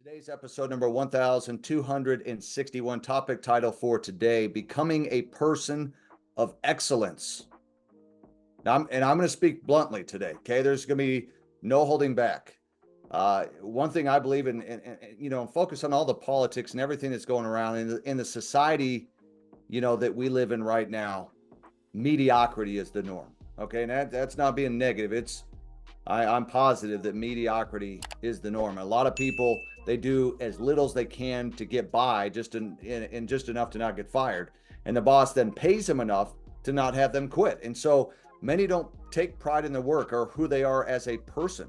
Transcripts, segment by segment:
Today's episode number 1261, topic title for today, becoming a person of excellence. Now, I'm going to speak bluntly today. Okay. There's going to be no holding back. One thing I believe in, focus on all the politics and everything that's going around in the society, that we live in right now. Mediocrity is the norm. Okay. And that's not being negative. I'm positive that mediocrity is the norm. A lot of people, they do as little as they can to get by, just in just enough to not get fired. And the boss then pays them enough to not have them quit. And so many don't take pride in their work or who they are as a person.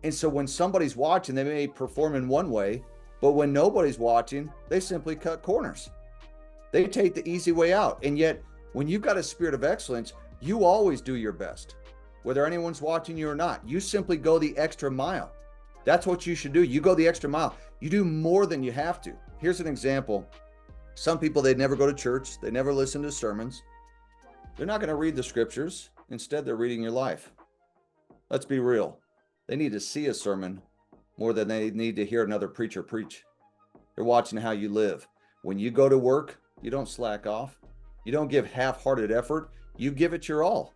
And so when somebody's watching, they may perform in one way, but when nobody's watching, they simply cut corners. They take the easy way out. And yet, when you've got a spirit of excellence, you always do your best. Whether anyone's watching you or not, you simply go the extra mile. That's what you should do. You go the extra mile. You do more than you have to. Here's an example. Some people, they never go to church. They never listen to sermons. They're not going to read the scriptures. Instead, they're reading your life. Let's be real. They need to see a sermon more than they need to hear another preacher preach. They're watching how you live. When you go to work, you don't slack off. You don't give half-hearted effort. You give it your all.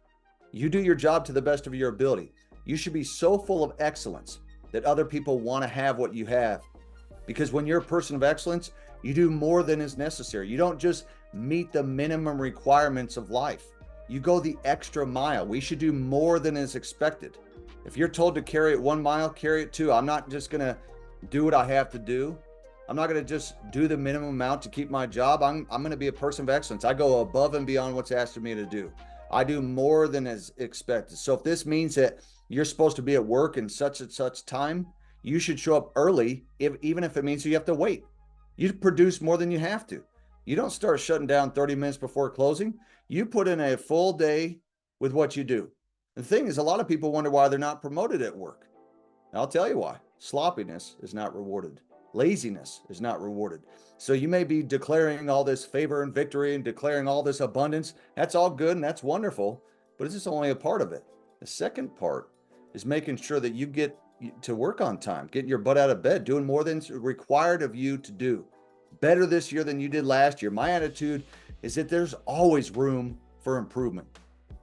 You do your job to the best of your ability. You should be so full of excellence that other people want to have what you have. Because when you're a person of excellence, you do more than is necessary. You don't just meet the minimum requirements of life. You go the extra mile. We should do more than is expected. If you're told to carry it 1 mile, carry it 2. I'm not just going to do what I have to do. I'm not going to just do the minimum amount to keep my job. I'm going to be a person of excellence. I go above and beyond what's asked of me to do. I do more than is expected. So if this means that you're supposed to be at work in such and such time, you should show up early, even if it means you have to wait. You produce more than you have to. You don't start shutting down 30 minutes before closing. You put in a full day with what you do. The thing is, a lot of people wonder why they're not promoted at work. I'll tell you why. Sloppiness is not rewarded. Laziness is not rewarded. So you may be declaring all this favor and victory and declaring all this abundance. That's all good and that's wonderful, but it's just only a part of it. The second part is making sure that you get to work on time, getting your butt out of bed, doing more than's required of you to do. Better this year than you did last year. My attitude is that there's always room for improvement.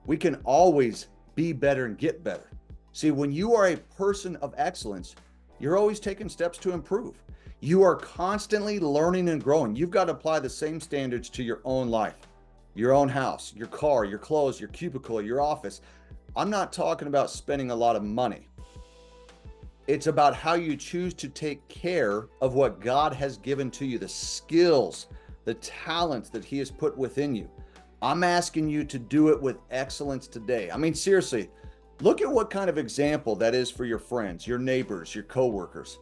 We can always be better and get better. See, when you are a person of excellence, you're always taking steps to improve. You are constantly learning and growing. You've got to apply the same standards to your own life, your own house, your car, your clothes, your cubicle, your office. I'm not talking about spending a lot of money. It's about how you choose to take care of what God has given to you, the skills, the talents that He has put within you. I'm asking you to do it with excellence today. I mean, seriously, look at what kind of example that is for your friends, your neighbors, your coworkers.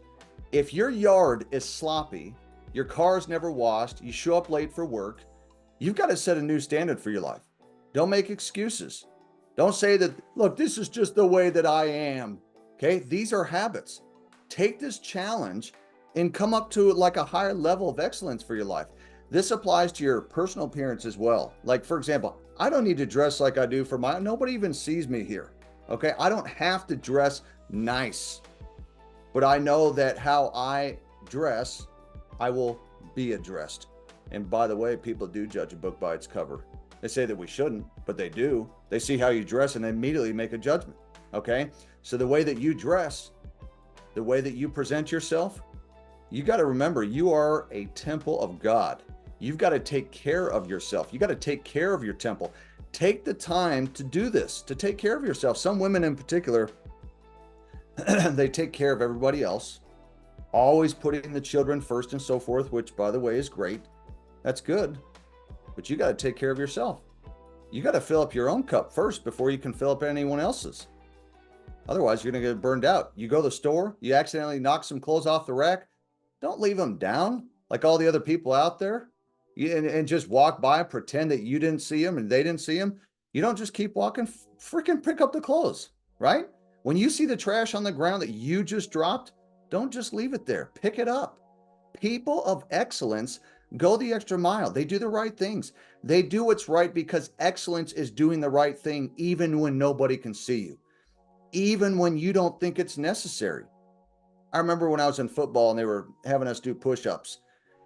If your yard is sloppy, your car's never washed, you show up late for work, you've got to set a new standard for your life. Don't make excuses. Don't say that, look, this is just the way that I am. Okay, these are habits. Take this challenge and come up to like a higher level of excellence for your life. This applies to your personal appearance as well. Like, for example, I don't need to dress like I do for nobody even sees me here. Okay, I don't have to dress nice. But I know that how I dress, I will be addressed. And by the way, people do judge a book by its cover. They say that we shouldn't, but they do. They see how you dress and they immediately make a judgment. Okay? So the way that you dress, the way that you present yourself, you got to remember you are a temple of God. You've got to take care of yourself. You got to take care of your temple. Take the time to do this, to take care of yourself. Some women in particular, they take care of everybody else, always putting the children first and so forth, which by the way is great. That's good. But you got to take care of yourself. You got to fill up your own cup first before you can fill up anyone else's. Otherwise, you're going to get burned out. You go to the store, you accidentally knock some clothes off the rack. Don't leave them down like all the other people out there and just walk by and pretend that you didn't see them and they didn't see them. You don't just keep walking, freaking pick up the clothes, right? When you see the trash on the ground that you just dropped, don't just leave it there. Pick it up. People of excellence go the extra mile. They do the right things. They do what's right because excellence is doing the right thing even when nobody can see you, even when you don't think it's necessary. I remember when I was in football and they were having us do push-ups.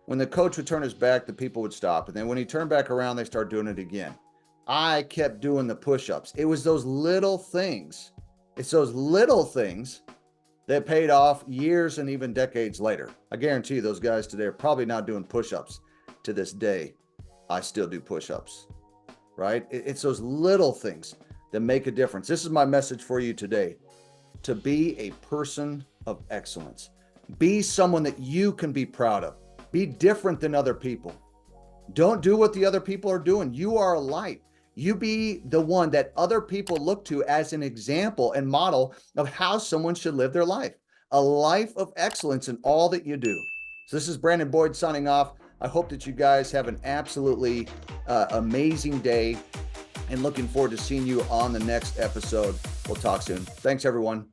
When the coach would turn his back, the people would stop. And then when he turned back around, they start doing it again. I kept doing the push-ups. It was those little things. It's those little things that paid off years and even decades later. I guarantee you those guys today are probably not doing push-ups to this day. I still do push-ups, right? It's those little things that make a difference. This is my message for you today: to be a person of excellence. Be someone that you can be proud of. Be different than other people. Don't do what the other people are doing. You are a light. You be the one that other people look to as an example and model of how someone should live their life. A life of excellence in all that you do. So this is Brandon Boyd signing off. I hope that you guys have an absolutely amazing day, and looking forward to seeing you on the next episode. We'll talk soon. Thanks, everyone.